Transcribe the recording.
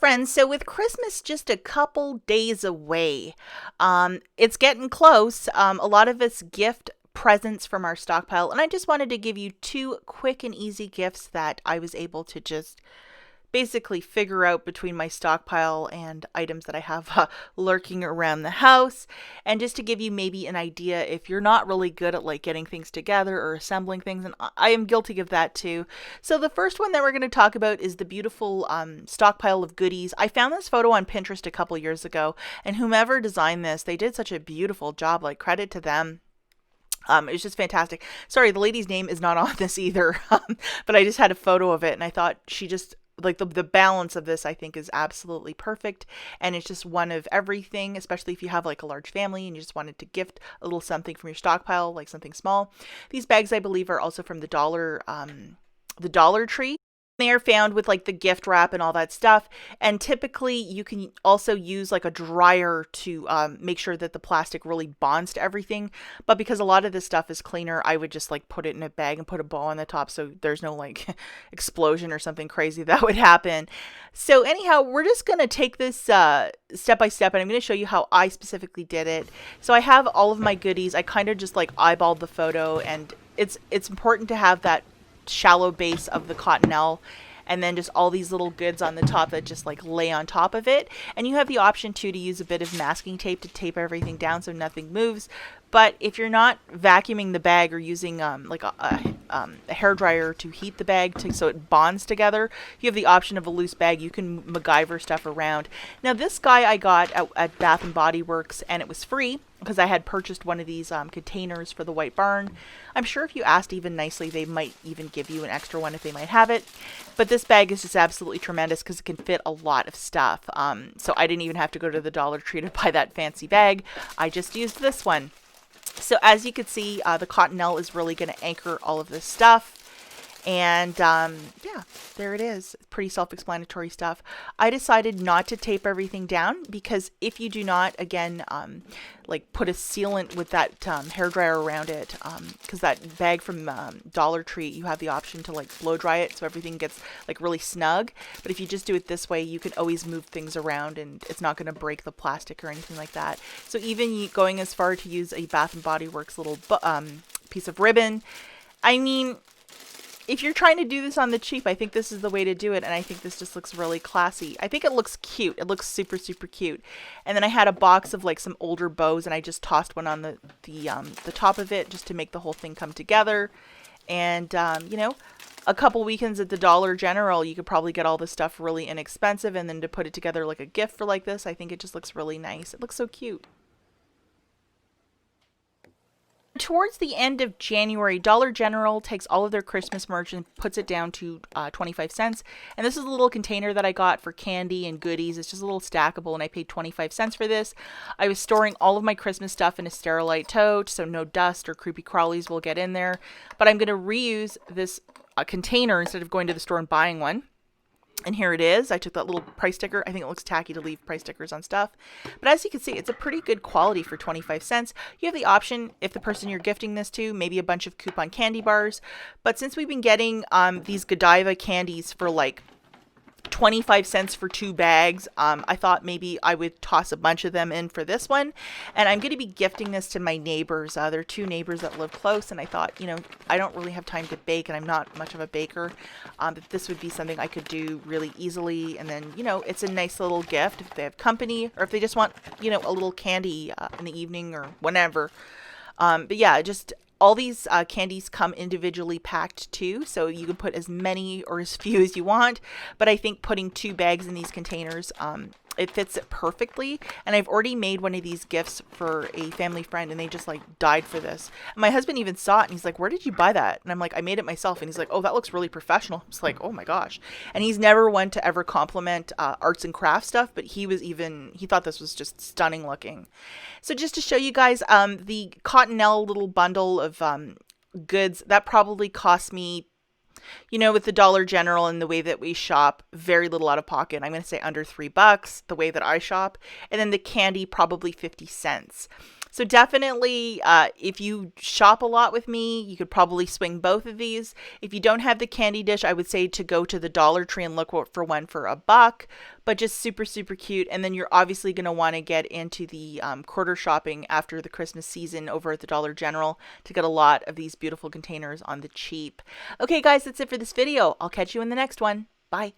friends. So with Christmas just a couple days away, it's getting close. A lot of us gift presents from our stockpile, and I just wanted to give you two quick and easy gifts that I was able to just basically figure out between my stockpile and items that I have lurking around the house. And just to give you maybe an idea, if you're not really good at like getting things together or assembling things, and I am guilty of that too. So the first one that we're going to talk about is the beautiful stockpile of goodies. I found this photo on Pinterest a couple years ago, and whomever designed this, they did such a beautiful job. Like, credit to them. It was just fantastic. Sorry, the lady's name is not on this either, but I just had a photo of it, and I thought she just like the balance of this I think is absolutely perfect, and it's just one of everything, especially if you have like a large family and you just wanted to gift a little something from your stockpile, like something small. These bags I believe are also from the Dollar Tree. They are found with like the gift wrap and all that stuff, and typically you can also use like a dryer to make sure that the plastic really bonds to everything. But because a lot of this stuff is cleaner, I would just like put it in a bag and put a bow on the top so there's no like explosion or something crazy that would happen. So anyhow, we're just gonna take this step by step, and I'm gonna show you how I specifically did it. So I have all of my goodies. I kind of just like eyeballed the photo, and it's important to have that shallow base of the cottonelle, and then just all these little goods on the top that just like lay on top of it. And you have the option too to use a bit of masking tape to tape everything down so nothing moves. But if you're not vacuuming the bag or using like a hair dryer to heat the bag so it bonds together, you have the option of a loose bag. You can MacGyver stuff around. Now this guy I got at Bath and Body Works, and it was free because I had purchased one of these containers for the White Barn. I'm sure if you asked even nicely, they might even give you an extra one if they might have it. But this bag is just absolutely tremendous because it can fit a lot of stuff. So I didn't even have to go to the Dollar Tree to buy that fancy bag. I just used this one. So as you can see, the cottonelle is really going to anchor all of this stuff. And yeah, there it is. Pretty self-explanatory stuff. I decided not to tape everything down because if you do not, again, like put a sealant with that hairdryer around it, because that bag from Dollar Tree, you have the option to like blow dry it so everything gets like really snug. But if you just do it this way, you can always move things around and it's not going to break the plastic or anything like that. So even going as far to use a Bath and Body Works little piece of ribbon, I mean, if you're trying to do this on the cheap, I think this is the way to do it, and I think this just looks really classy. I think it looks cute. It looks super, super cute. And then I had a box of like some older bows, and I just tossed one on the top of it just to make the whole thing come together. And you know, a couple weekends at the Dollar General, you could probably get all this stuff really inexpensive, and then to put it together like a gift for like this, I think it just looks really nice. It looks so cute. Towards the end of January, Dollar General takes all of their Christmas merch and puts it down to 25 cents. And this is a little container that I got for candy and goodies. It's just a little stackable, and I paid 25 cents for this. I was storing all of my Christmas stuff in a Sterilite tote, so no dust or creepy crawlies will get in there. But I'm going to reuse this container instead of going to the store and buying one. And here it is. I took that little price sticker. I think it looks tacky to leave price stickers on stuff. But as you can see, it's a pretty good quality for 25 cents. You have the option, if the person you're gifting this to, maybe a bunch of coupon candy bars. But since we've been getting these Godiva candies for like 25 cents for 2 bags, I thought maybe I would toss a bunch of them in for this one. And I'm going to be gifting this to my neighbors. There are 2 neighbors that live close, and I thought, you know, I don't really have time to bake, and I'm not much of a baker, but this would be something I could do really easily. And then, you know, it's a nice little gift if they have company, or if they just want, you know, a little candy in the evening or whenever. But yeah, just all these candies come individually packed too, so you can put as many or as few as you want. But I think putting 2 bags in these containers, it fits it perfectly. And I've already made one of these gifts for a family friend, and they just like died for this. And my husband even saw it, and he's like, "Where did you buy that?" And I'm like, "I made it myself." And he's like, "Oh, that looks really professional." It's like, oh my gosh. And he's never one to ever compliment arts and crafts stuff, but he thought this was just stunning looking. So just to show you guys, the cottonelle little bundle of goods, that probably cost me, you know, with the Dollar General and the way that we shop, very little out of pocket. I'm going to say under $3 the way that I shop. And then the candy, probably 50 cents. So definitely, if you shop a lot with me, you could probably swing both of these. If you don't have the candy dish, I would say to go to the Dollar Tree and look for one for $1, but just super, super cute. And then you're obviously going to want to get into the quarter shopping after the Christmas season over at the Dollar General to get a lot of these beautiful containers on the cheap. Okay, guys, that's it for this video. I'll catch you in the next one. Bye.